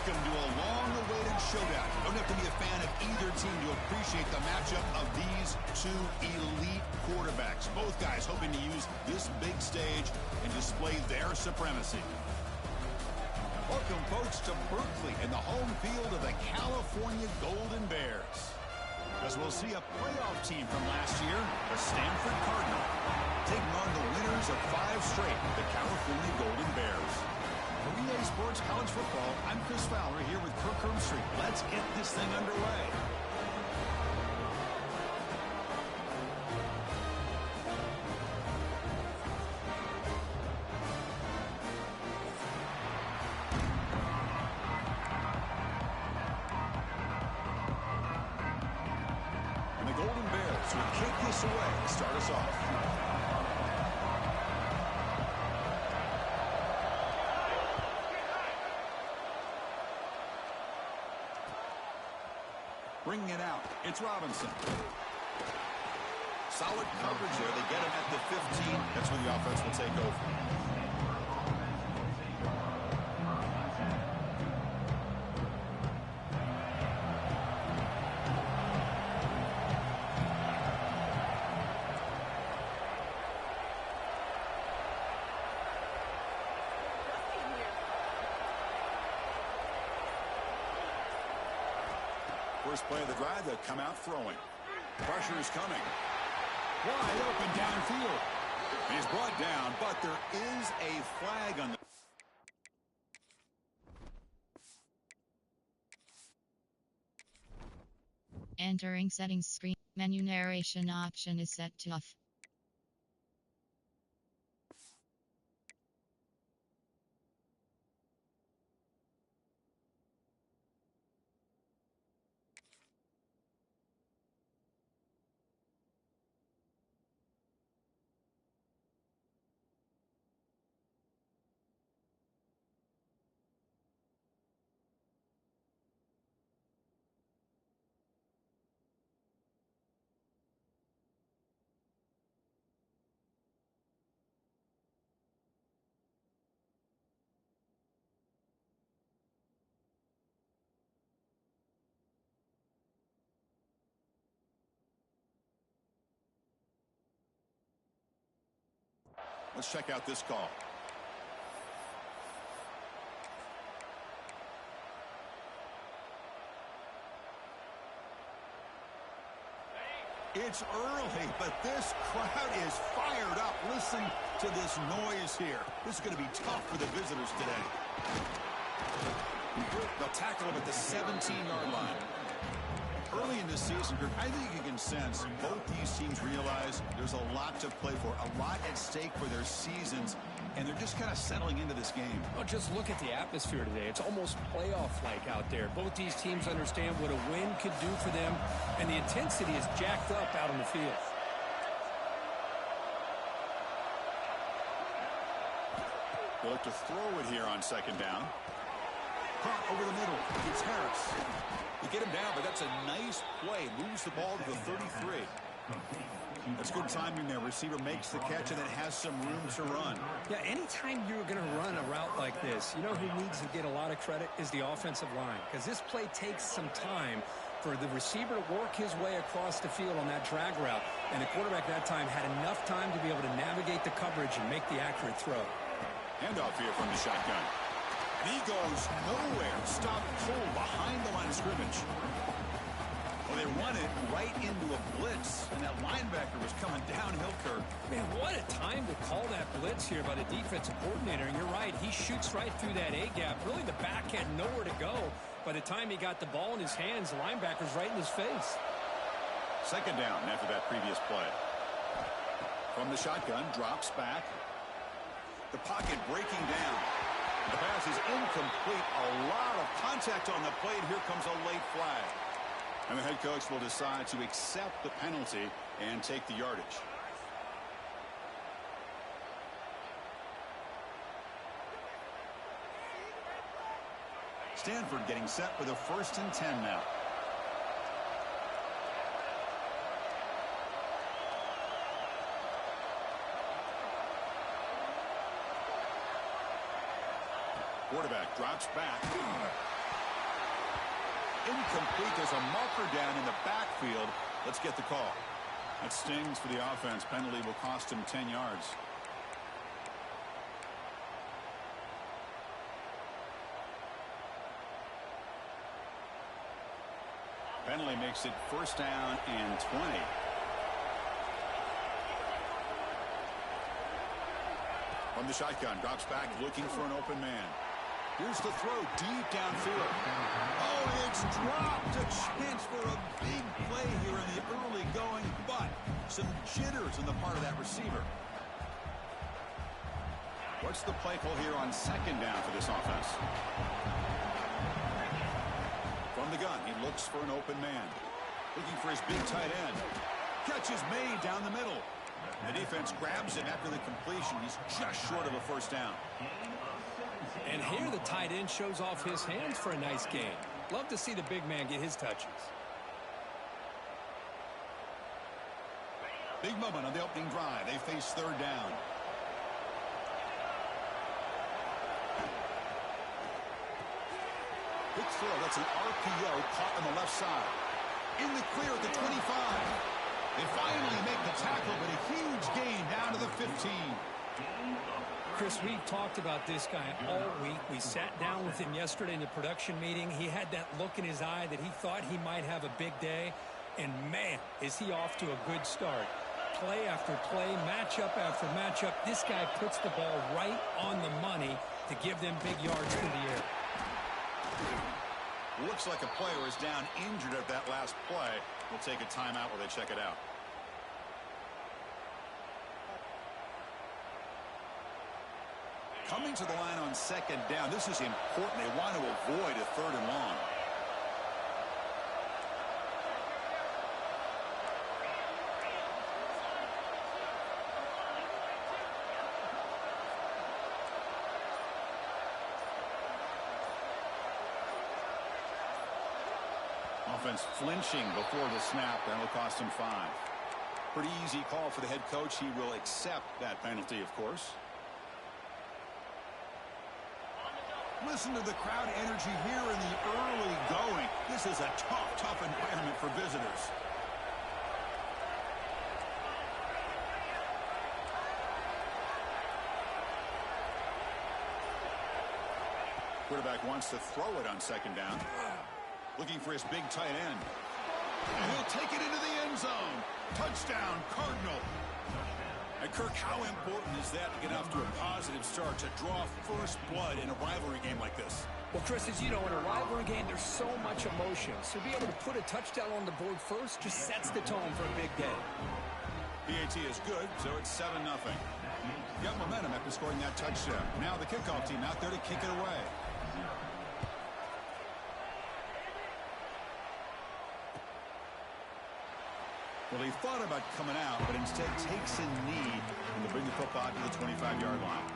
Welcome to a long-awaited showdown. You don't have to be a fan of either team to appreciate the matchup of these two elite quarterbacks. Both guys hoping to use this big stage and display their supremacy. Welcome, folks, to Berkeley and the home field of the California Golden Bears. As we'll see a playoff team from last year, the Stanford Cardinal, taking on the winners of 5 straight, the California Golden Bears. For EA Sports College Football, I'm Chris Fowler here with Kirk Herbstreit. Let's get this thing underway. And the Golden Bears will kick this away to start us off. Bringing it out, it's Robinson. Solid coverage there. They get him at the 15. That's where the offense will take over. First play of the drive, they'll come out throwing. Pressure is coming. Wide open downfield. He's brought down, but there is a flag on the... Entering settings screen. Menu narration option is set to off. Let's check out this call. It's early, but this crowd is fired up. Listen to this noise here. This is going to be tough for the visitors today. They'll tackle him at the 17-yard line. Early in the season, Kirk, I think you can sense both these teams realize there's a lot to play for, a lot at stake for their seasons, and they're just kind of settling into this game. Well, just look at the atmosphere today. It's almost playoff-like out there. Both these teams understand what a win could do for them, and the intensity is jacked up out on the field. They'll look to throw it here on second down. Pop over the middle. It's Harris. You get him down, but that's a nice play. Moves the ball to the 33. That's good timing there. Receiver makes the catch and it has some room to run. Yeah, anytime you're going to run a route like this, you know who needs to get a lot of credit is the offensive line, because this play takes some time for the receiver to work his way across the field on that drag route, and the quarterback that time had enough time to be able to navigate the coverage and make the accurate throw. Handoff here from the shotgun. And he goes nowhere. Stopped cold behind the line of scrimmage. Well, they run it right into a blitz, and that linebacker was coming downhill, Kirk. Man, what a time to call that blitz here by the defensive coordinator. And you're right, he shoots right through that A-gap. Really, the back had nowhere to go. By the time he got the ball in his hands, the linebacker's right in his face. Second down after that previous play. From the shotgun, drops back. The pocket breaking down. The pass is incomplete. A lot of contact on the play, and here comes a late flag. And the head coach will decide to accept the penalty and take the yardage. Stanford getting set for the 1st and 10 now. Quarterback drops back. Incomplete. There's a marker down in the backfield. Let's get the call. That stings for the offense. Penalty will cost him 10 yards. Penalty makes it first down and 20. From the shotgun, drops back looking for an open man. Here's the throw deep downfield. Oh, it's dropped. A chance for a big play here in the early going, but some jitters on the part of that receiver. What's the play call here on second down for this offense? From the gun, he looks for an open man. Looking for his big tight end. Catch is made down the middle. The defense grabs him after the completion. He's just short of a first down. And here the tight end shows off his hands for a nice gain. Love to see the big man get his touches. Big moment on the opening drive. They face third down. Quick throw. That's an RPO caught on the left side. In the clear at the 25. They finally make the tackle, but a huge gain down to the 15. Chris, we've talked about this guy all week. We sat down with him yesterday in the production meeting. He had that look in his eye that he thought he might have a big day. And, man, is he off to a good start. Play after play, matchup after matchup. This guy puts the ball right on the money to give them big yards through the air. Looks like a player is down injured at that last play. We'll take a timeout while they check it out. Coming to the line on second down. This is important. They want to avoid a third and long. Offense flinching before the snap. That'll cost him 5. Pretty easy call for the head coach. He will accept that penalty, of course. Listen to the crowd energy here in the early going. This is a tough environment for visitors. Quarterback wants to throw it on second down. Looking for his big tight end. And he'll take it into the end zone. Touchdown, Cardinal. And Kirk, how important is that to get off to a positive start, to draw first blood in a rivalry game like this? Well, Chris, as you know, in a rivalry game, there's so much emotion. So to be able to put a touchdown on the board first just sets the tone for a big day. PAT is good, so it's 7-0. Got momentum after scoring that touchdown. Now the kickoff team out there to kick it away. Well, he thought about coming out, but instead takes a knee and to bring the football to the 25-yard line.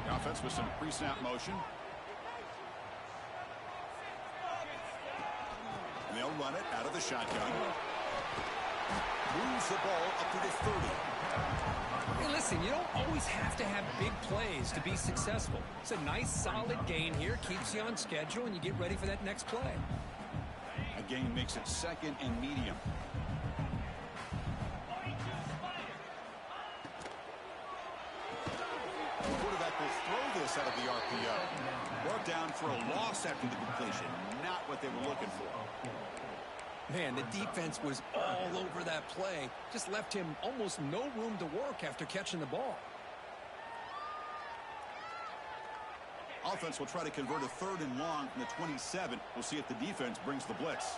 The offense with some pre-snap motion. They'll run it out of the shotgun. Moves the ball up to the 30. Hey, listen, you don't always have to have big plays to be successful. It's a nice, solid gain here. Keeps you on schedule, and you get ready for that next play. A gain makes it second and medium. The quarterback will throw this out of the RPO. Brought down for a loss after the completion. Not what they were looking for. Man, the defense was all over that play. Just left him almost no room to work after catching the ball. Offense will try to convert a third and long from the 27. We'll see if the defense brings the blitz.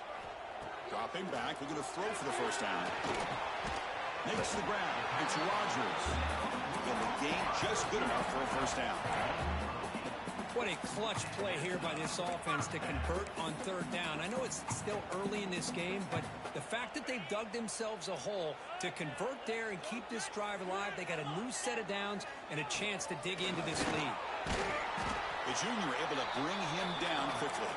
Dropping back, looking to throw for the first down. Makes the grab. It's Rodgers. And the gain just good enough for a first down. What a clutch play here by this offense to convert on third down. I know it's still early in this game, but The fact that they've dug themselves a hole to convert there and keep this drive alive, they got a new set of downs and a chance to dig into this lead. The junior able to bring him down quickly.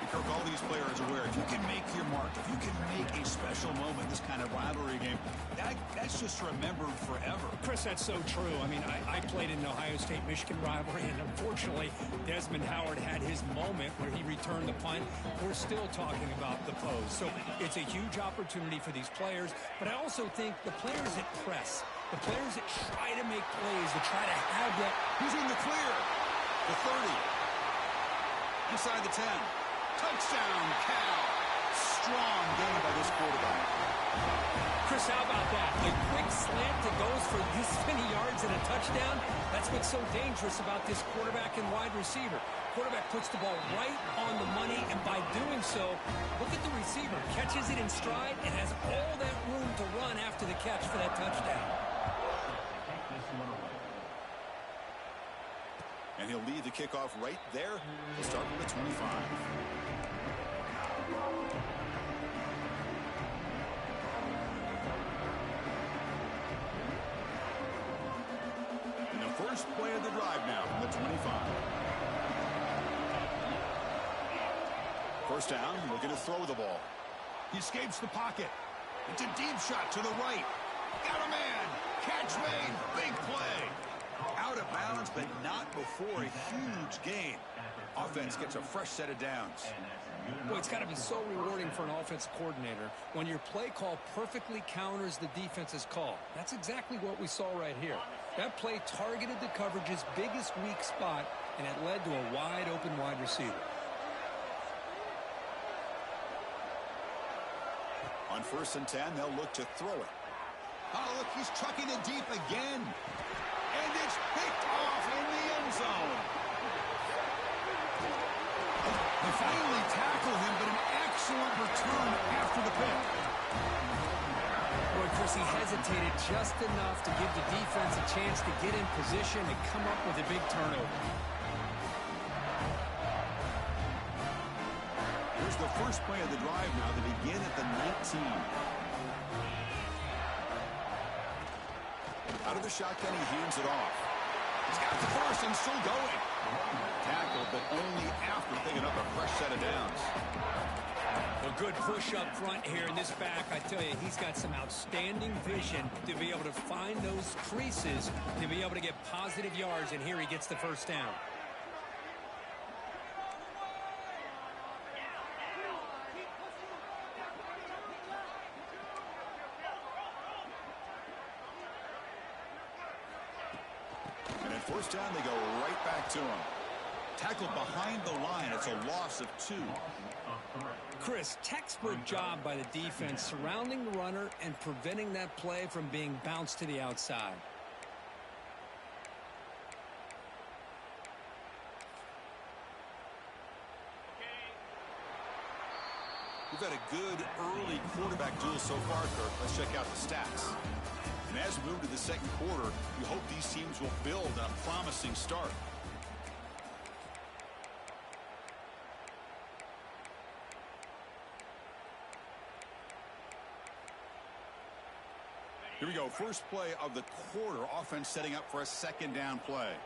Kirk, all these players are aware, if you can make your mark, if you can make a special moment, this kind of rivalry game, that's just remembered forever. Chris, that's so true. I mean, I played in the Ohio State-Michigan rivalry, and unfortunately, Desmond Howard had his moment where he returned the punt. We're still talking about the pose. So it's a huge opportunity for these players, but I also think the players that press, the players that try to make plays, that try to have that. He's in the clear. The 30. Inside the 10. Touchdown, Cal. Strong game by this quarterback. Chris, how about that? A quick slant that goes for this many yards and a touchdown. That's what's so dangerous about this quarterback and wide receiver. Quarterback puts the ball right on the money, and by doing so, look at the receiver. Catches it in stride and has all that room to run after the catch for that touchdown. And he'll lead the kickoff right there to start with the 25. And the first play of the drive now from the 25. First down, looking to throw the ball. He escapes the pocket. It's a deep shot to the right. Got a man. Catch made. Big play. Out of bounds, but not before a huge gain. Offense gets a fresh set of downs. Well, it's got to be so rewarding for an offensive coordinator when your play call perfectly counters the defense's call. That's exactly what we saw right here. That play targeted the coverage's biggest weak spot, and it led to a wide-open wide receiver. On 1st and 10, they'll look to throw it. Oh, look, he's chucking it deep again. And it's picked off in the end zone. They finally tackle him, but an excellent return after the pick. Boy, Chris, he hesitated just enough to give the defense a chance to get in position and come up with a big turnover. Here's the first play of the drive now. They begin at the 19. Out of the shotgun, he hands it off. He's got the first and still going. Tackle, but only after picking up a fresh set of downs. A good push up front here in this back. I tell you, he's got some outstanding vision to be able to find those creases, to be able to get positive yards, and here he gets the first down. First down, they go right back to him. Tackled behind the line. It's a loss of 2. Chris, textbook job by the defense surrounding the runner and preventing that play from being bounced to the outside. We've had a good early quarterback duel so far, Kirk. Let's check out the stats. And as we move to the second quarter, you hope these teams will build on a promising start. Here we go. First play of the quarter. Offense setting up for a second down play.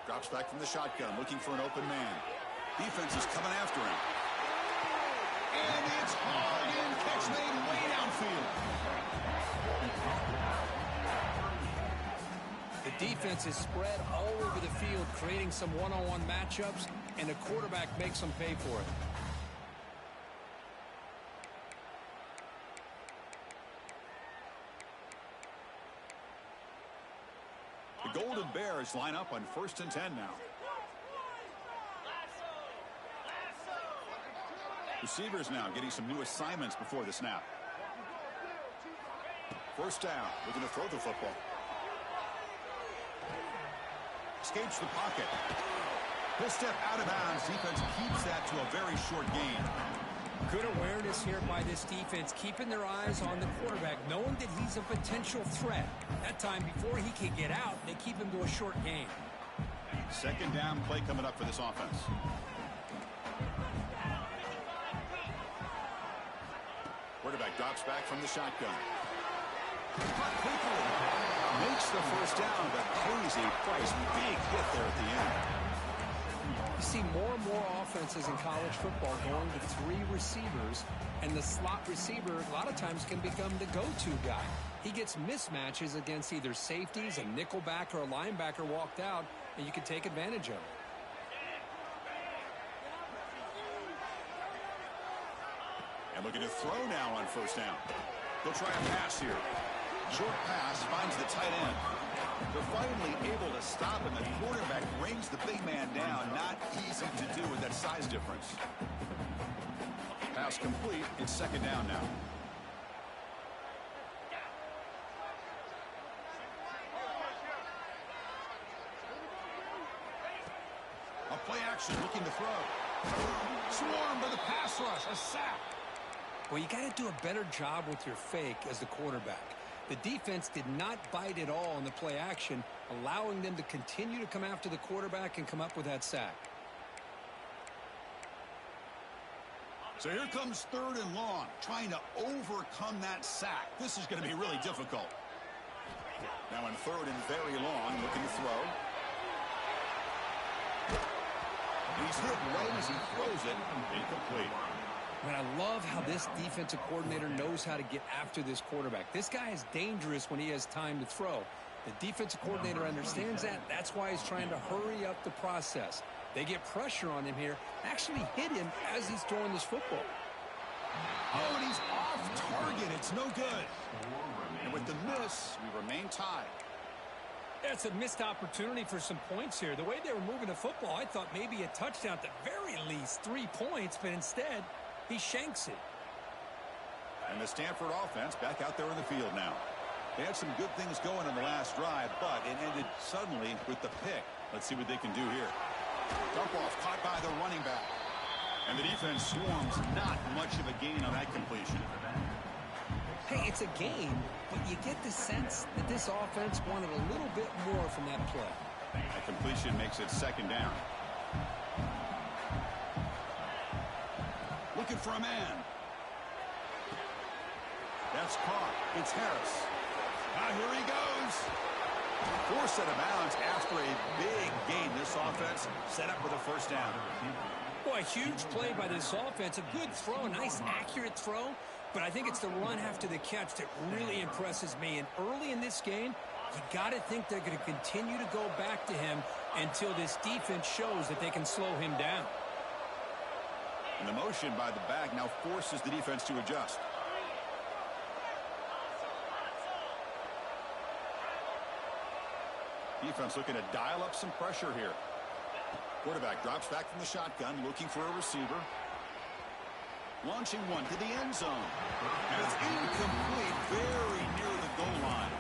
Drops back from the shotgun, looking for an open man. Defense is coming after him. And it's hard in. Catch made way downfield. The defense is spread all over the field, creating some one-on-one matchups, and the quarterback makes them pay for it. The Golden Bears line up on 1st and 10 now. Receivers now getting some new assignments before the snap. First down, looking to throw the football. Escapes the pocket. He'll step out of bounds. Defense keeps that to a very short gain. Good awareness here by this defense, keeping their eyes on the quarterback, knowing that he's a potential threat. That time, before he can get out, they keep him to a short gain. Second down play coming up for this offense. Quarterback drops back from the shotgun. Makes the first down, but pays a price. Big hit there at the end. You see more and more offenses in college football going to 3 receivers, and the slot receiver a lot of times can become the go-to guy. He gets mismatches against either safeties, a nickelbacker, or a linebacker walked out, and you can take advantage of it. And looking to throw now on first down. They'll try a pass here. Short pass finds the tight end. They're finally able to stop him. The quarterback brings the big man down. Not easy to do with that size difference. Pass complete. It's second down now. A play action looking to throw. Swarmed by the pass rush. A sack. Well, you got to do a better job with your fake as the quarterback. The defense did not bite at all in the play action, allowing them to continue to come after the quarterback and come up with that sack. So here comes third and long, trying to overcome that sack. This is going to be really difficult. Now in third and very long, looking to throw. He's hit right as he throws it. Incomplete. And I love how this defensive coordinator knows how to get after this quarterback. This guy is dangerous when he has time to throw. The defensive coordinator understands that. That's why he's trying to hurry up the process. They get pressure on him here, actually hit him as he's throwing this football. Oh, and he's off target. It's no good. And with the miss, we remain tied. That's a missed opportunity for some points here. The way they were moving the football, I thought maybe a touchdown at the very least, 3 points, but instead, he shanks it. And the Stanford offense back out there in the field now. They had some good things going on the last drive, but it ended suddenly with the pick. Let's see what they can do here. Dump off caught by the running back. And the defense swarms. Not much of a gain on that completion. Hey, it's a game, but you get the sense that this offense wanted a little bit more from that play. That completion makes it second down. Looking for a man. That's caught. It's Harris. Now here he goes. Forced out of bounds after a big gain. This offense set up with a first down. Boy, a huge play by this offense. A good throw, a nice accurate throw. But I think it's the run after the catch that really impresses me. And early in this game, you got to think they're going to continue to go back to him until this defense shows that they can slow him down. And the motion by the back now forces the defense to adjust. Defense looking to dial up some pressure here. Quarterback drops back from the shotgun, looking for a receiver. Launching one to the end zone. And it's incomplete, very near the goal line.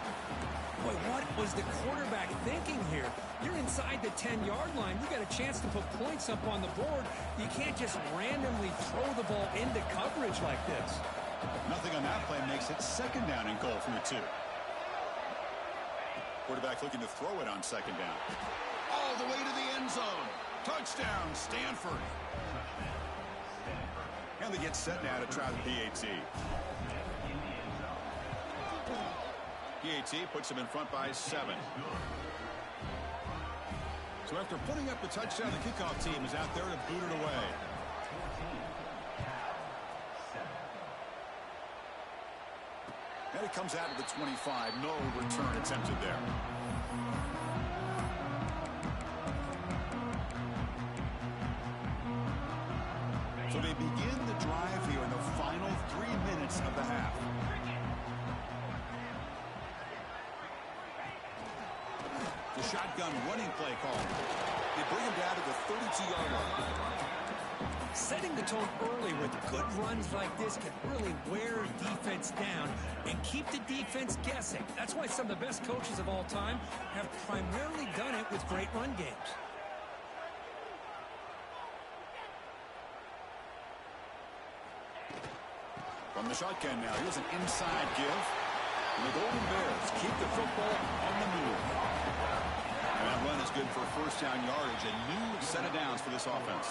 Boy, what was the quarterback thinking here? You're inside the 10-yard line. You got a chance to put points up on the board. You can't just randomly throw the ball into coverage like this. Nothing on that play makes it second down and goal from the 2. Quarterback looking to throw it on second down. All the way to the end zone. Touchdown, Stanford. And they get set now to try the PAT. PAT puts them in front by 7. So after putting up the touchdown, the kickoff team is out there to boot it away. And it comes out of the 25. No return attempted there. So they begin the drive here in the final 3 minutes of the half. The shotgun running play call. They bring him down to the 32-yard line. Setting the tone early with good runs like this can really wear defense down and keep the defense guessing. That's why some of the best coaches of all time have primarily done it with great run games. From the shotgun now, here's an inside give. And the Golden Bears keep the football on the move. And that run is good for first down yardage. A new set of downs for this offense.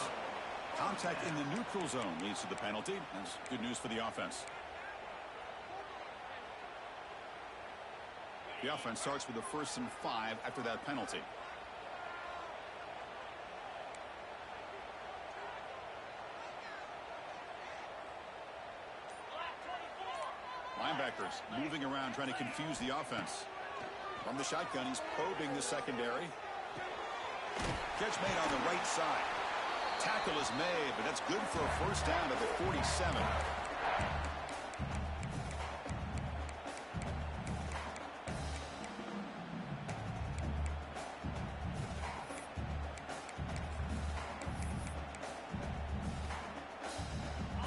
Contact in the neutral zone leads to the penalty. That's good news for the offense. The offense starts with a 1st and 5 after that penalty. Linebackers moving around trying to confuse the offense. From the shotgun, he's probing the secondary. Catch made on the right side. Tackle is made, but that's good for a first down at the 47.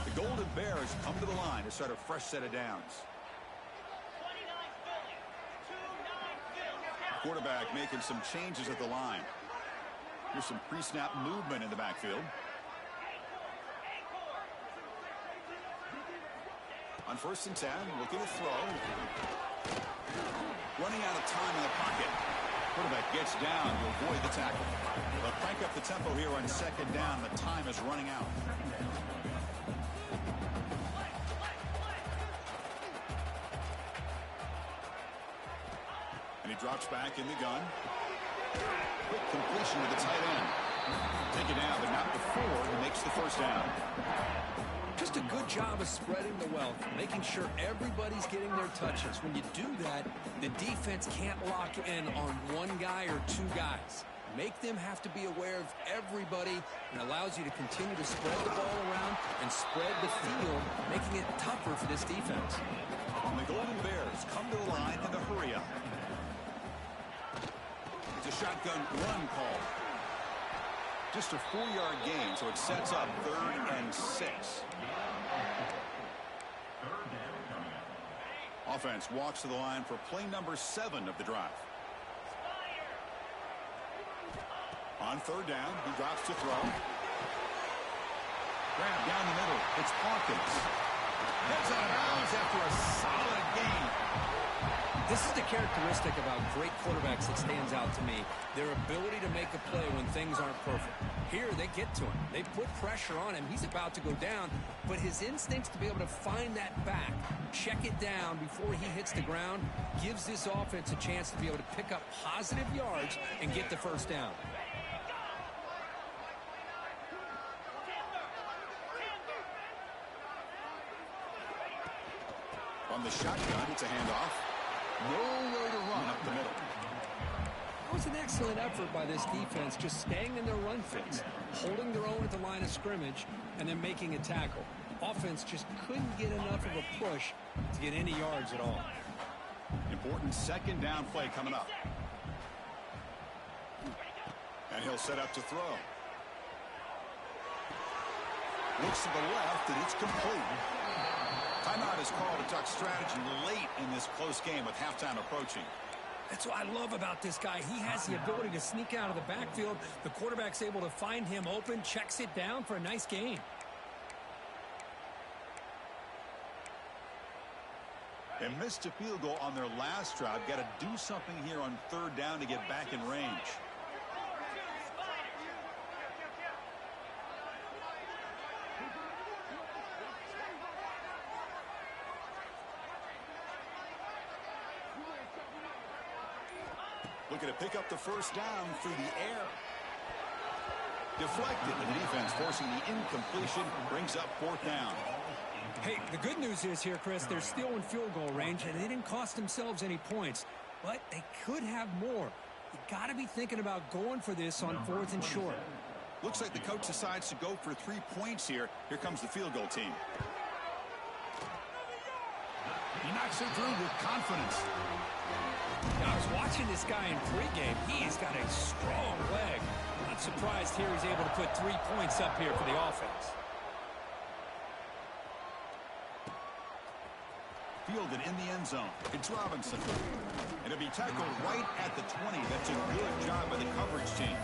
The Golden Bears come to the line to start a fresh set of downs. Quarterback making some changes at the line. Here's some pre-snap movement in the backfield. On 1st and 10, looking to throw. Running out of time in the pocket. Quarterback gets down to avoid the tackle. They'll crank up the tempo here on 2nd down. The time is running out. And he drops back in the gun. Quick completion to the tight end. Take it down, but not before he makes the first down. Just a good job of spreading the wealth, making sure everybody's getting their touches. When you do that, the defense can't lock in on one guy or two guys. Make them have to be aware of everybody, and allows you to continue to spread the ball around and spread the field, making it tougher for this defense. And the Golden Bears come to the line in the hurry up. It's a shotgun run call. Just a 4-yard gain, so it sets up 3rd and 6. Offense walks to the line for play number 7 of the drive. On 3rd down, he drops to throw. Grab down the middle. It's Hawkins. Heads out of bounds after a solid gain. This is the characteristic about great quarterbacks that stands out to me. Their ability to make a play when things aren't perfect. Here, they get to him. They put pressure on him. He's about to go down, but his instincts to be able to find that back, check it down before he hits the ground, gives this offense a chance to be able to pick up positive yards and get the first down. On the shotgun, it's a handoff. Nowhere to run up the middle. That was an excellent effort by this defense, just staying in their run fits, holding their own at the line of scrimmage, and then making a tackle. Offense just couldn't get enough of a push to get any yards at all. Important 2nd down play coming up. And he'll set up to throw. Looks to the left, and it's complete. Timeout is called to duck strategy late in this close game with halftime approaching. That's what I love about this guy. He has the ability to sneak out of the backfield. The quarterback's able to find him open, checks it down for a nice gain. They missed a field goal on their last drive. Got to do something here on 3rd down to get back in range. Looking to pick up the first down through the air. Deflected, and the defense forcing the incompletion, brings up 4th down. Hey, the good news is here, Chris, they're still in field goal range, and they didn't cost themselves any points, but they could have more. You got to be thinking about going for this on 4th and short. Looks like the coach decides to go for 3 points here. Here comes the field goal team. He knocks it through with confidence. I was watching this guy in pregame. He's got a strong leg. Not surprised here he's able to put 3 points up here for the offense. Fielded in the end zone. It's Robinson. And it'll be tackled right at the 20. That's a good job by the coverage team.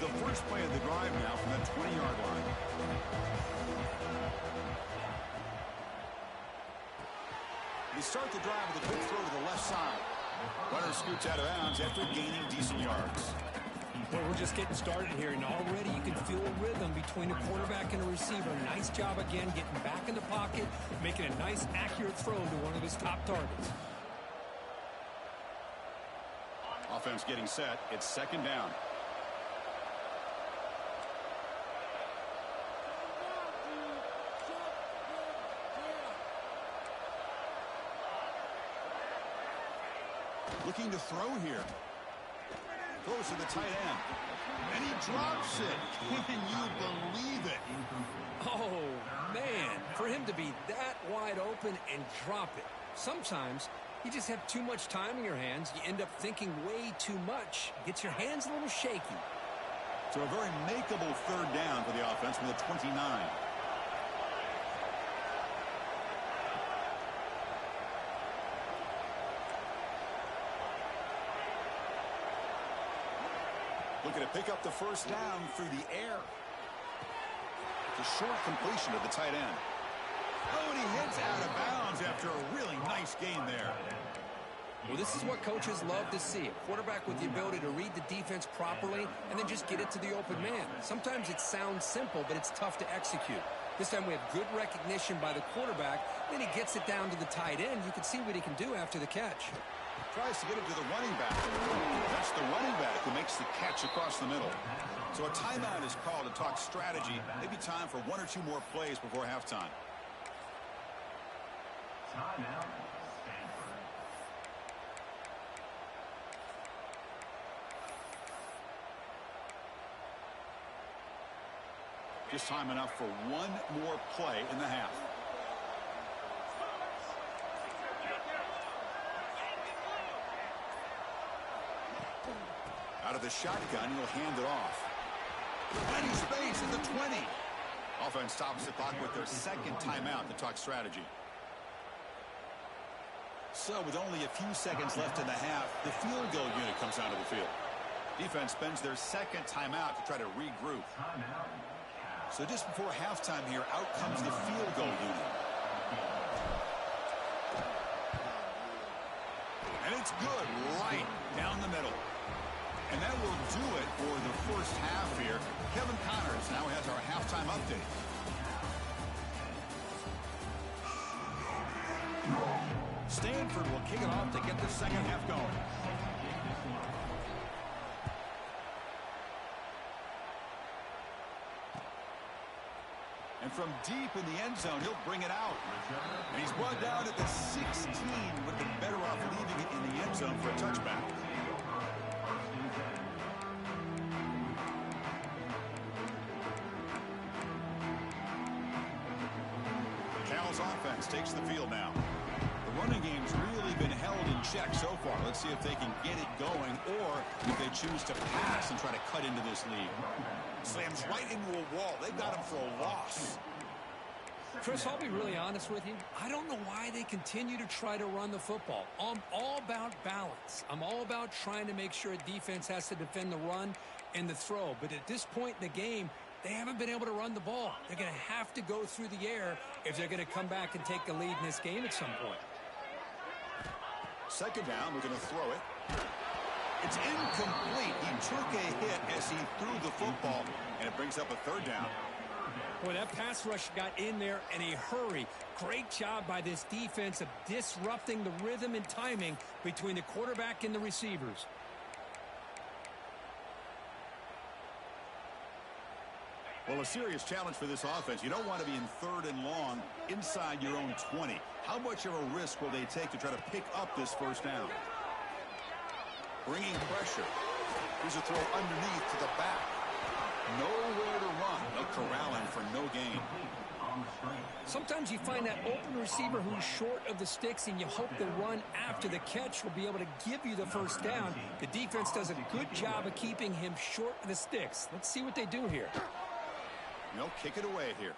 the first play of the drive now from the 20-yard line. They start the drive with a quick throw to the left side. Runner scoots out of bounds after gaining decent yards. Well, we're just getting started here, and already you can feel a rhythm between a quarterback and a receiver. Nice job again getting back in the pocket, making a nice, accurate throw to one of his top targets. Offense getting set. It's second down. Looking to throw here. Throws to the tight end. And he drops it. Can you believe it? Oh, man. For him to be that wide open and drop it. Sometimes you just have too much time in your hands. You end up thinking way too much. Gets your hands a little shaky. So a very makeable third down for the offense from the 29. Looking to pick up the first down through the air. The short completion of the tight end. Oh, and he hits out of bounds after a really nice gain there. Well, this is what coaches love to see. A quarterback with the ability to read the defense properly and then just get it to the open man. Sometimes it sounds simple, but it's tough to execute. This time we have good recognition by the quarterback. Then he gets it down to the tight end. You can see what he can do after the catch. Tries to get it to the running back. That's the running back who makes the catch across the middle. So a timeout is called to talk strategy. Maybe time for one or two more plays before halftime. Timeout. Just time enough for one more play in the half. Out of the shotgun, he'll hand it off. Plenty space at the 20. Offense stops the clock with their second timeout to talk strategy. So with only a few seconds left in the half, the field goal unit comes onto the field. Defense spends their second timeout to try to regroup. So just before halftime here, out comes the field goal unit. And it's good right down the middle. And that will do it for the first half here. Kevin Connors now has our halftime update. Stanford will kick it off to get the second half going. And from deep in the end zone, he'll bring it out. And he's brought down at the 16, but the better off leaving it in the end zone for a touchback. Cal's offense takes the field now. The running game's really been held in check so far. Let's see if they can get it going or if they choose to pass and try to cut into this lead. Slams right into a wall. They've got him for a loss. Chris, I'll be really honest with you. I don't know why they continue to try to run the football. I'm all about balance. I'm all about trying to make sure a defense has to defend the run and the throw. But at this point in the game, they haven't been able to run the ball. They're going to have to go through the air if they're going to come back and take the lead in this game at some point. Second down, we're going to throw it. It's incomplete. He took a hit as he threw the football, and it brings up a third down. Boy, that pass rush got in there in a hurry. Great job by this defense of disrupting the rhythm and timing between the quarterback and the receivers. Well, a serious challenge for this offense. You don't want to be in third and long inside your own 20. How much of a risk will they take to try to pick up this first down? Bringing pressure. Here's a throw underneath to the back. Nowhere to run. No corralling for no gain. Sometimes you find that open receiver who's short of the sticks, and you hope the run after the catch will be able to give you the first down. The defense does a good job of keeping him short of the sticks. Let's see what they do here. They'll kick it away here.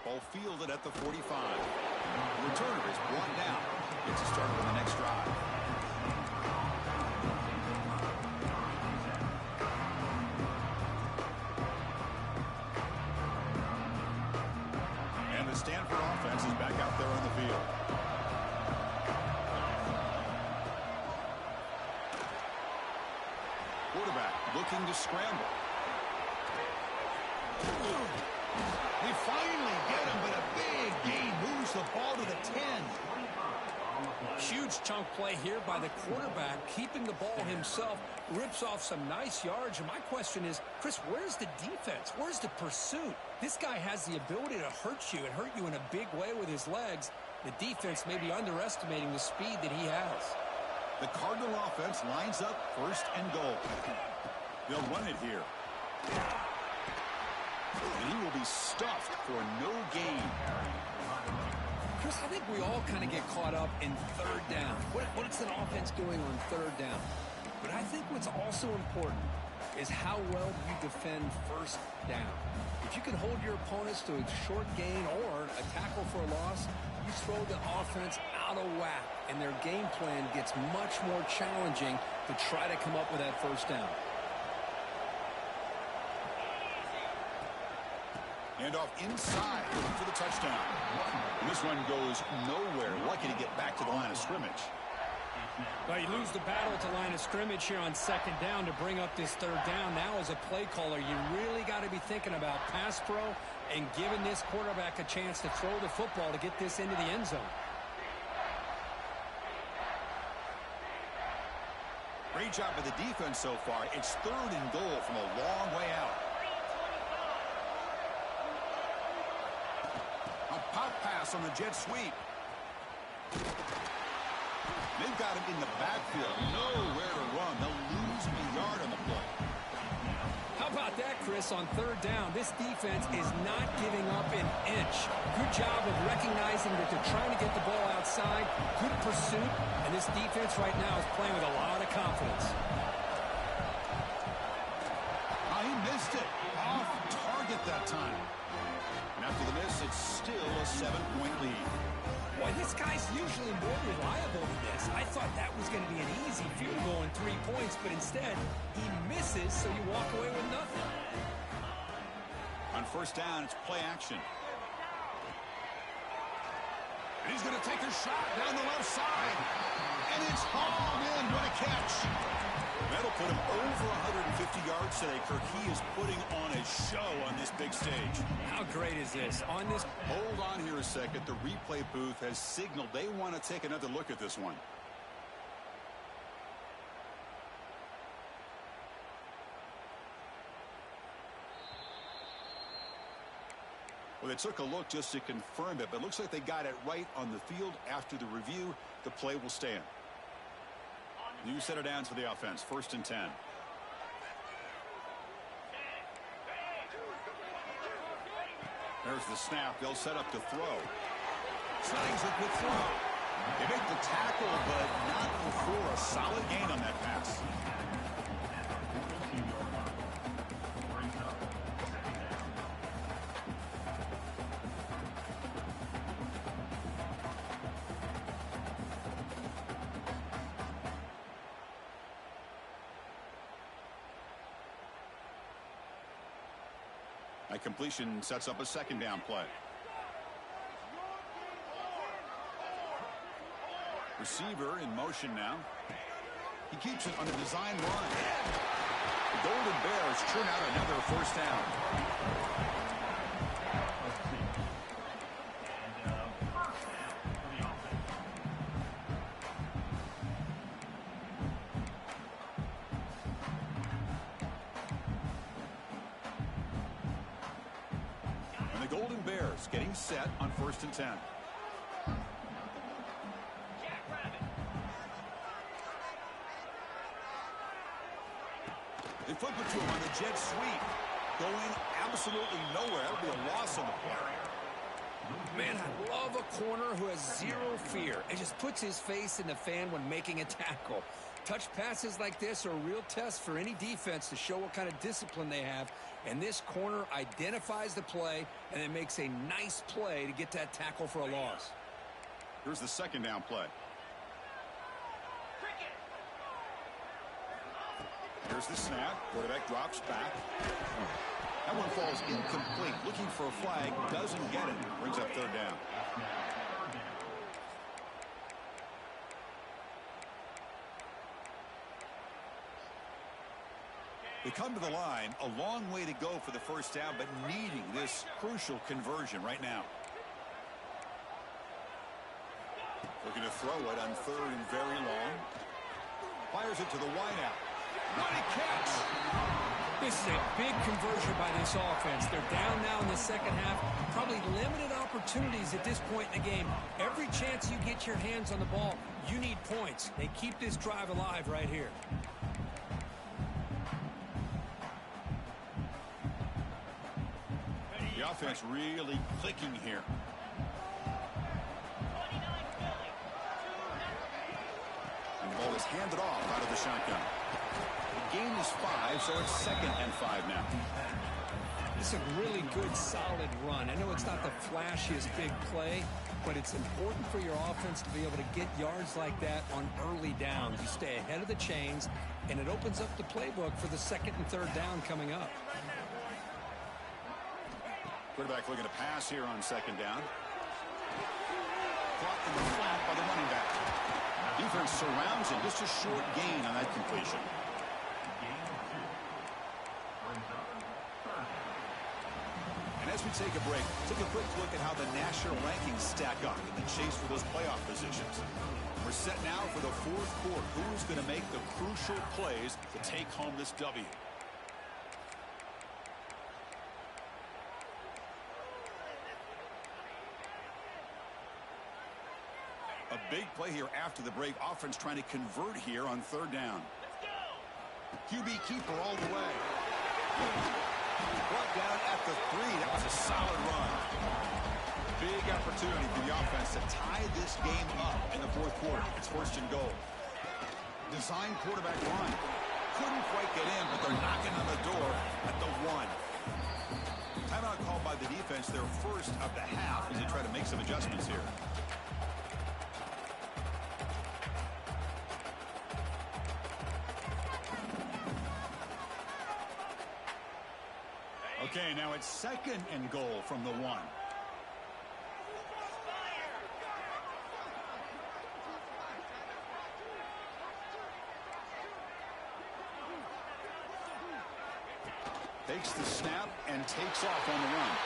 Ball fielded at the 45. The returner is brought down. Gets a start on the next drive. looking to scramble. They finally get him, but a big gain moves the ball to the 10. Huge chunk play here by the quarterback, keeping the ball himself, rips off some nice yards. And my question is, Chris, where's the defense? Where's the pursuit? This guy has the ability to hurt you and hurt you in a big way with his legs. The defense may be underestimating the speed that he has. The Cardinal offense lines up 1st and goal. They'll run it here. And he will be stuffed for no gain. Chris, I think we all kind of get caught up in 3rd down. What's an offense doing on 3rd down? But I think what's also important is how well you defend 1st down. If you can hold your opponents to a short gain or a tackle for a loss, you throw the offense out of whack, and their game plan gets much more challenging to try to come up with that 1st down. And off inside, looking for the touchdown. And this one goes nowhere. Lucky to get back to the line of scrimmage. Well, you lose the battle at the line of scrimmage here on 2nd down to bring up this 3rd down. Now, as a play caller, you really got to be thinking about pass pro and giving this quarterback a chance to throw the football to get this into the end zone. Great job by the defense so far. It's 3rd and goal from a long way out. Pop pass on the jet sweep. They've got him in the backfield. Nowhere to run. They'll lose a yard on the play. How about that, Chris, on 3rd down? This defense is not giving up an inch. Good job of recognizing that they're trying to get the ball outside. Good pursuit. And this defense right now is playing with a lot of confidence. He missed it. Off target that time. And after the miss, it's still a 7-point lead. Boy, this guy's usually more reliable than this. I thought that was going to be an easy field goal and 3 points, but instead, he misses, so you walk away with nothing. On 1st down, it's play action. And he's going to take a shot down the left side. And it's hauled in. What a catch. That'll put him over 150 yards today. Kirk, he is putting on a show on this big stage. How great is this? On this. Hold on here a second. The replay booth has signaled they want to take another look at this one. Well, they took a look just to confirm it, but it looks like they got it right on the field. After the review, the play will stand. New set of downs for the offense. 1st and 10. There's the snap. They'll set up to throw. Signs a good throw. They make the tackle, but not before a solid gain on that pass. A completion sets up a 2nd down play. Receiver in motion now. He keeps it on the design run. The Golden Bears churn out another 1st down. And the Golden Bears getting set on 1st and 10. They flip it to him on the jet sweep. Going absolutely nowhere. That'll be a loss on the play. Man, I love a corner who has zero fear and just puts his face in the fan when making a tackle. Touch passes like this are a real test for any defense to show what kind of discipline they have. And this corner identifies the play and then makes a nice play to get that tackle for a loss. Here's the 2nd down play. Here's the snap. Quarterback drops back. That one falls incomplete. Looking for a flag. Doesn't get it. Brings up 3rd down. They come to the line, a long way to go for the first down, but needing this crucial conversion right now. Looking to throw it on 3rd and very long. Fires it to the wideout. What a catch! This is a big conversion by this offense. They're down now in the second half. Probably limited opportunities at this point in the game. Every chance you get your hands on the ball, you need points. They keep this drive alive right here. The offense really clicking here. And the ball is handed off out of the shotgun. The gain is 5, so it's 2nd and 5 now. This is a really good, solid run. I know it's not the flashiest big play, but it's important for your offense to be able to get yards like that on early downs. You stay ahead of the chains, and it opens up the playbook for the 2nd and 3rd down coming up. Quarterback looking to pass here on 2nd down. Caught in the flat by the running back. Defense surrounds him. Just a short gain on that completion. And as we take a break, take a quick look at how the national rankings stack up in the chase for those playoff positions. We're set now for the 4th quarter. Who's going to make the crucial plays to take home this W? A big play here after the break. Offense trying to convert here on 3rd down. QB keeper all the way. Brought down at the 3. That was a solid run. Big opportunity for the offense to tie this game up in the 4th quarter. It's 1st and goal. Design quarterback run. Couldn't quite get in, but they're knocking on the door at the 1. Timeout called by the defense, their first of the half, as they try to make some adjustments here. Okay, now it's 2nd and goal from the 1. Takes the snap and takes off on the run.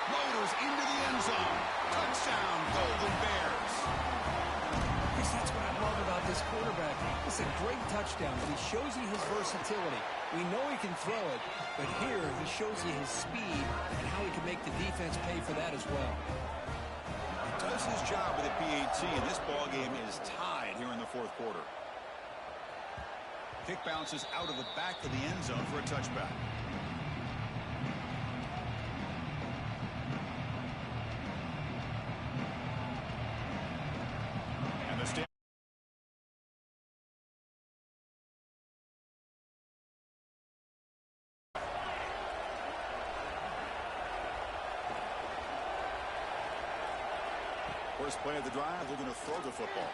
Motors into the end zone. Touchdown, Golden Bears. That's what I love about this quarterback. It's a great touchdown, but he shows you his versatility. We know he can throw it, but here he shows you his speed and how he can make the defense pay for that as well. He does his job with the PAT, and this ball game is tied here in the 4th quarter. Kick bounces out of the back of the end zone for a touchback. And the stand. First play of the drive, looking to throw the football.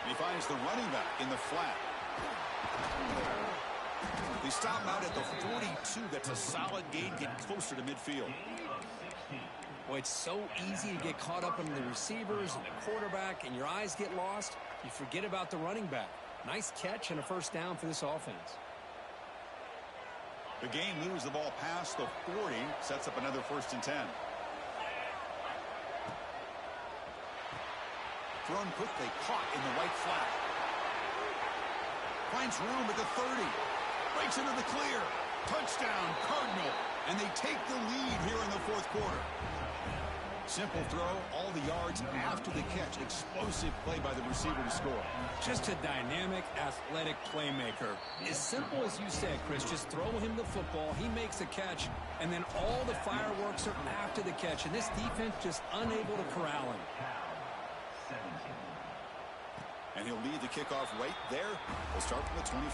And he finds the running back in the flat. They stop him out at the 42. That's a solid gain, getting closer to midfield. Boy, it's so easy to get caught up in the receivers and the quarterback, and your eyes get lost. You forget about the running back. Nice catch and a first down for this offense. The game moves the ball past the 40, sets up another 1st and 10. Thrown quickly, caught in the right flat. Finds room at the 30. Breaks into the clear. Touchdown, Cardinal. And they take the lead here in the 4th quarter. Simple throw, all the yards after the catch. Explosive play by the receiver to score. Just a dynamic, athletic playmaker. As simple as you said, Chris, just throw him the football, he makes a catch, and then all the fireworks are after the catch. And this defense just unable to corral him. And he'll lead the kickoff right there. We'll start from the 25.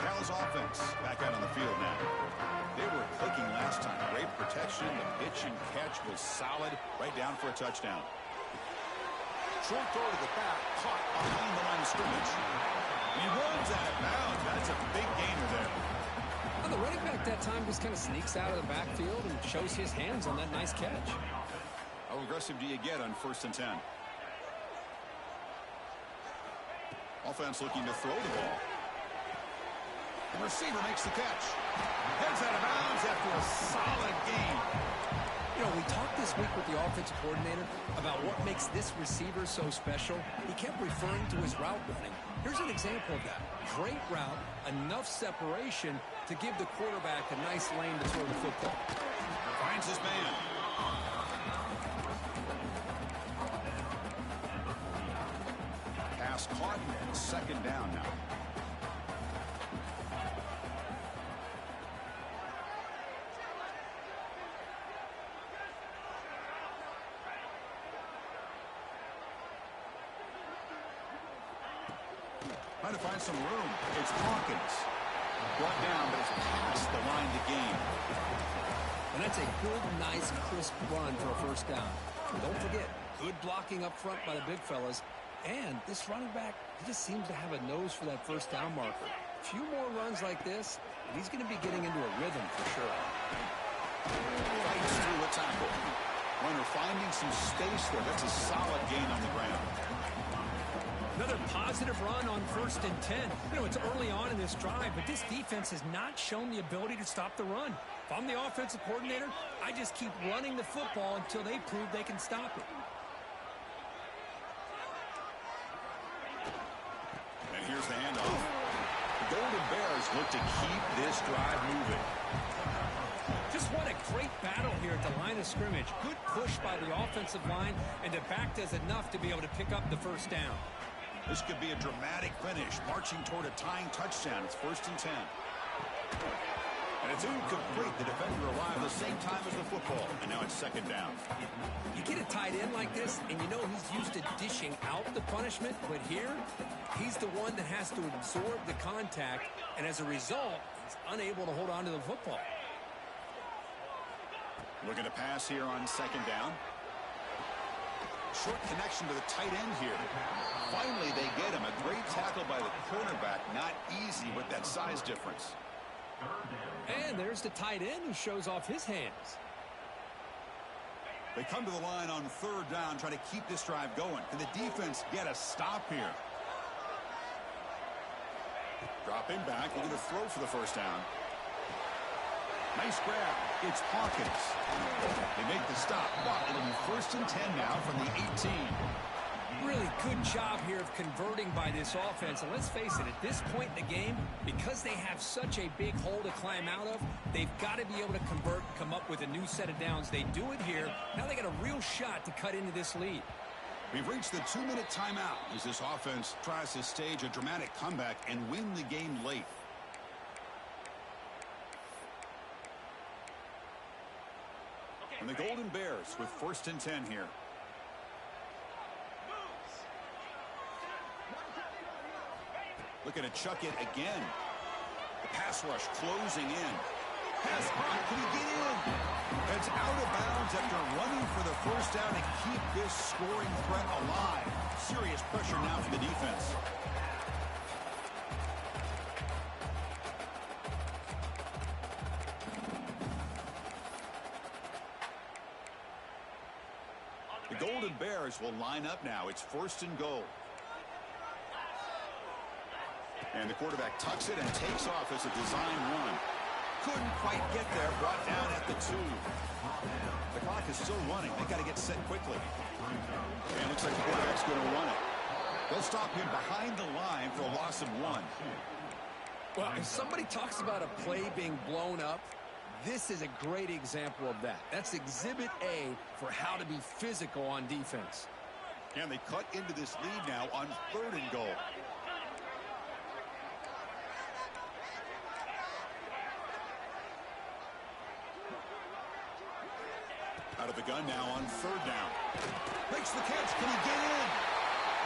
Cal's offense back out on the field now. They were clicking last time. Great protection. The pitch and catch was solid. Right down for a touchdown. Short throw to the back. Caught behind the line of scrimmage. He runs out of bounds. That's a big gainer there. Well, the running back that time just kind of sneaks out of the backfield and shows his hands on that nice catch. How aggressive do you get on 1st and 10? Offense looking to throw the ball. The receiver makes the catch. Heads out of bounds after a solid gain. You know, we talked this week with the offensive coordinator about what makes this receiver so special. He kept referring to his route running. Here's an example of that. Great route, enough separation to give the quarterback a nice lane to throw the football. Finds his man. Pass caught. 2nd down now. Trying to find some room. It's Hawkins. Brought down, but it's past the line to gain. And that's a good, nice, crisp run for a 1st down. And don't forget, good blocking up front by the big fellas. And this running back, he just seems to have a nose for that 1st down marker. A few more runs like this, and he's going to be getting into a rhythm for sure. Fights through a tackle. Runner finding some space there. That's a solid gain on the ground. Another positive run on 1st and 10. You know, it's early on in this drive, but this defense has not shown the ability to stop the run. If I'm the offensive coordinator, I just keep running the football until they prove they can stop it. And here's the handoff. The Golden Bears look to keep this drive moving. Just what a great battle here at the line of scrimmage. Good push by the offensive line, and the back does enough to be able to pick up the 1st down. This could be a dramatic finish, marching toward a tying touchdown. It's 1st and 10. And it's incomplete. The defender arrived the same time as the football, and now it's 2nd down. You get a tight end like this, and you know he's used to dishing out the punishment, but here, he's the one that has to absorb the contact, and as a result, he's unable to hold on to the football. Looking to pass here on 2nd down. Short connection to the tight end here. Finally, they get him. A great tackle by the cornerback. Not easy with that size difference. And there's the tight end who shows off his hands. They come to the line on 3rd down, trying to keep this drive going. Can the defense get a stop here? Dropping back, looking to throw for the 1st down. Nice grab. It's Hawkins. They make the stop, but it'll be 1st and 10 now from the 18. Really good job here of converting by this offense. And let's face it, at this point in the game, because they have such a big hole to climb out of, they've got to be able to convert and come up with a new set of downs. They do it here. Now they got a real shot to cut into this lead. We've reached the 2-minute timeout as this offense tries to stage a dramatic comeback and win the game late. And the Golden Bears with 1st and 10 here. Looking to chuck it again. The pass rush closing in. Pass caught. Can he get in? It's out of bounds after running for the 1st down to keep this scoring threat alive. Serious pressure now for the defense. The Golden Bears will line up now. It's 1st and goal. And the quarterback tucks it and takes off as a design run. Couldn't quite get there. Brought down at the 2. The clock is still running. They got to get set quickly. And looks like the quarterback's going to run it. They'll stop him behind the line for a loss of 1. Well, if somebody talks about a play being blown up, this is a great example of that. That's exhibit A for how to be physical on defense. And they cut into this lead now on 3rd and goal. Out of the gun now on 3rd down. Makes the catch. Can he get in?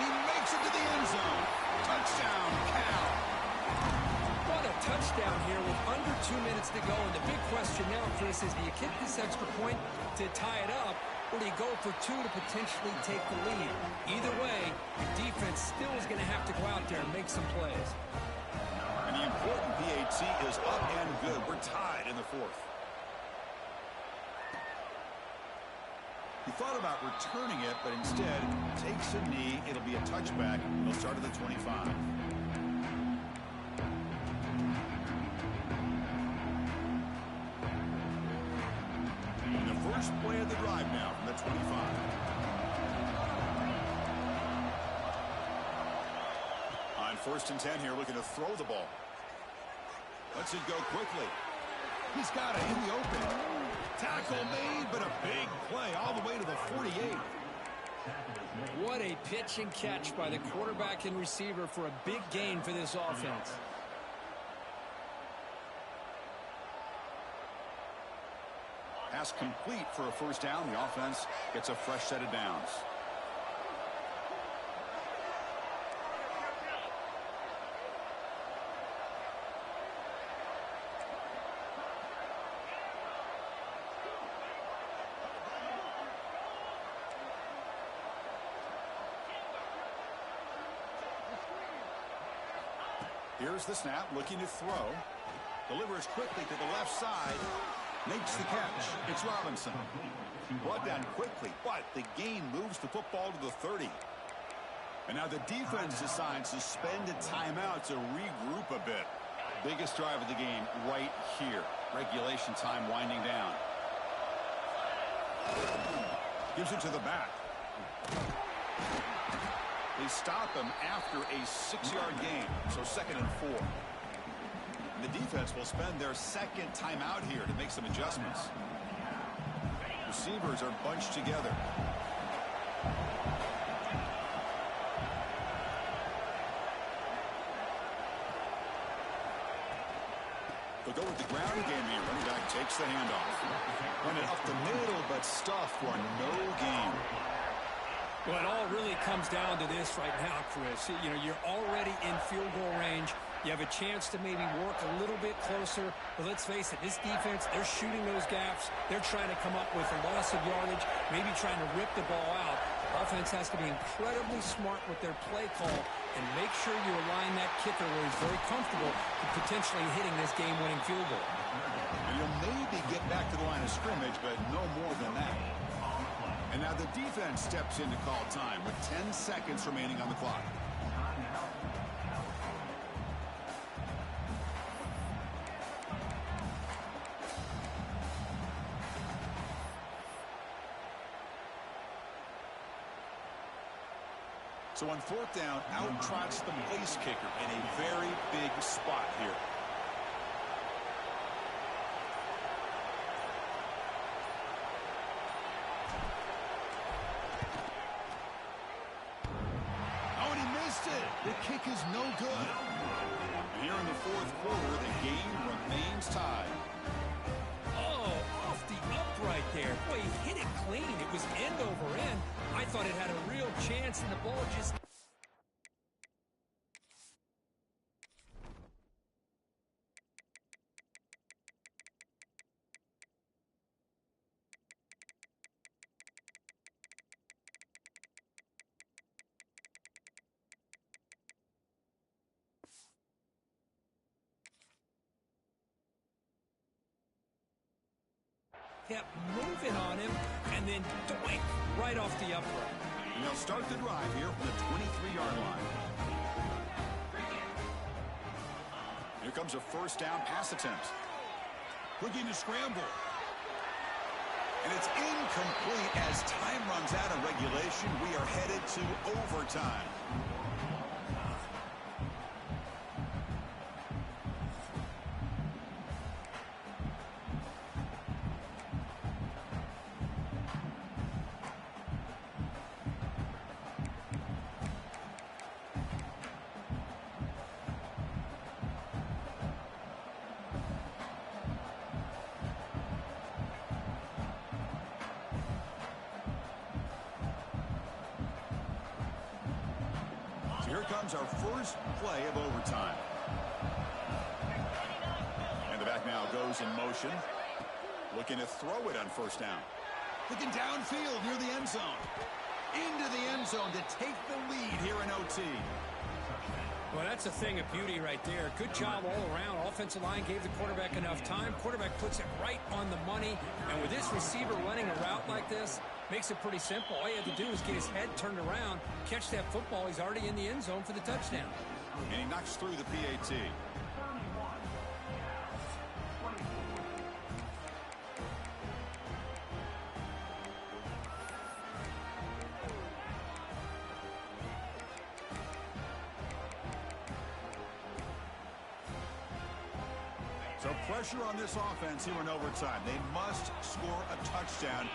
He makes it to the end zone. Touchdown, Cal. What a touchdown here with under 2 minutes to go. And the big question now, Chris, is do you kick this extra point to tie it up, or do you go for 2 to potentially take the lead? Either way, the defense still is going to have to go out there and make some plays. And the important PAT is up and good. We're tied in the fourth. He thought about returning it, but instead takes a knee. It'll be a touchback. He'll start at the 25. And the first play of the drive now from the 25. On 1st and 10 here, looking to throw the ball. Lets it go quickly. He's got it in the open. Tackle made, but a big play all the way to the 48. What a pitch and catch by the quarterback and receiver for a big gain for this offense. Pass complete for a first down. The offense gets a fresh set of downs. Here's the snap, looking to throw. Delivers quickly to the left side. Makes the catch. It's Robinson. Brought down quickly, but the gain moves the football to the 30. And now the defense decides to spend a timeout to regroup a bit. Biggest drive of the game right here. Regulation time winding down. Gives it to the back. They stop him after a 6-yard gain, so 2nd and 4. And the defense will spend their second timeout here to make some adjustments. Receivers are bunched together. They'll go with the ground game here. Running back takes the handoff. Run it up the middle, but stuffed for no gain. Well, it all really comes down to this right now, Chris. You know, you're already in field goal range. You have a chance to maybe work a little bit closer. But let's face it, this defense, they're shooting those gaps. They're trying to come up with a loss of yardage, maybe trying to rip the ball out. Offense has to be incredibly smart with their play call and make sure you align that kicker where he's very comfortable to potentially hitting this game-winning field goal. You'll maybe get back to the line of scrimmage, but no more than that. And now the defense steps in to call time with 10 seconds remaining on the clock. So on 4th down, out trots the place kicker in a very big spot here. The kick is no good. And here in the 4th quarter, the game remains tied. Oh, off the upright there. Boy, he hit it clean. It was end over end. I thought it had a real chance, and the ball just... kept moving on him, and then doink, right off the upright. And they'll start the drive here from the 23-yard line. Here comes a 1st down pass attempt. Looking to scramble. And it's incomplete as time runs out of regulation. We are headed to overtime. Here comes our first play of overtime. And the back now goes in motion. Looking to throw it on 1st down. Looking downfield near the end zone. Into the end zone to take the lead here in OT. Well, that's a thing of beauty right there. Good job all around. Offensive line gave the quarterback enough time. Quarterback puts it right on the money. And with this receiver running a route like this, makes it pretty simple. All you have to do is get his head turned around, catch that football. He's already in the end zone for the touchdown. And he knocks through the PAT. So pressure on this offense here in overtime. They must score a touchdown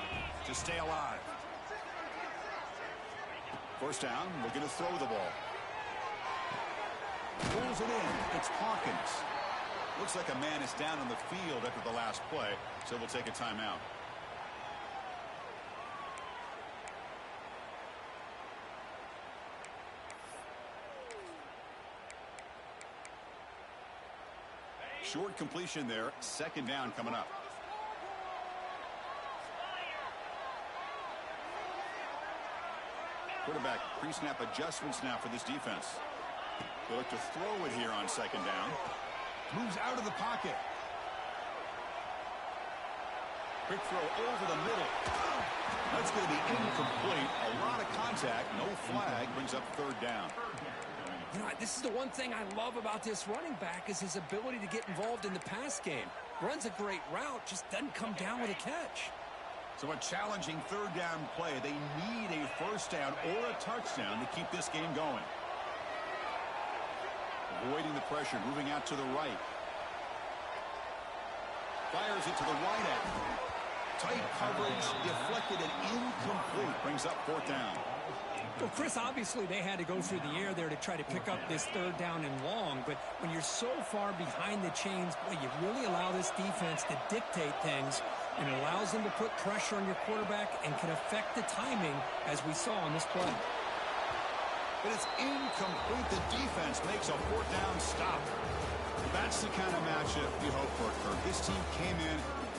to stay alive. First down, looking to throw the ball. Pulls it in. It's Hawkins. Looks like a man is down on the field after the last play, so we'll take a timeout. Short completion there. Second down coming up. Quarterback pre-snap adjustments now for this defense. They look to throw it here on second down. Moves out of the pocket. Quick throw over the middle. That's going to be incomplete. A lot of contact. No flag. Brings up third down. You know, this is the one thing I love about this running back is his ability to get involved in the pass game. Runs a great route, just doesn't come down with a catch. So a challenging third down play. They need a first down or a touchdown to keep this game going. Avoiding the pressure, moving out to the right. Fires it to the right end. Tight coverage, deflected and incomplete. Brings up fourth down. Well, Chris, obviously they had to go through the air there to try to pick up this third down and long, but when you're so far behind the chains, boy, you really allow this defense to dictate things, and it allows them to put pressure on your quarterback and can affect the timing, as we saw on this play. But it's incomplete. The defense makes a fourth down stop. That's the kind of matchup you hope for, Kirk. This team came in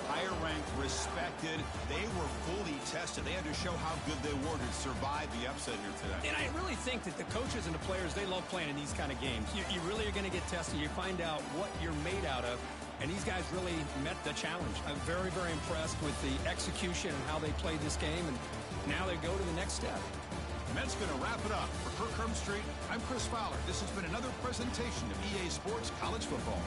higher ranked, respected. They were fully tested. They had to show how good they were to survive the upset here today. And I really think that the coaches and the players, they love playing in these kind of games. You really are going to get tested. You find out what you're made out of. And these guys really met the challenge. I'm very, very impressed with the execution and how they played this game. And now they go to the next step. And that's going to wrap it up. For Kirk Street, I'm Chris Fowler. This has been another presentation of EA Sports College Football.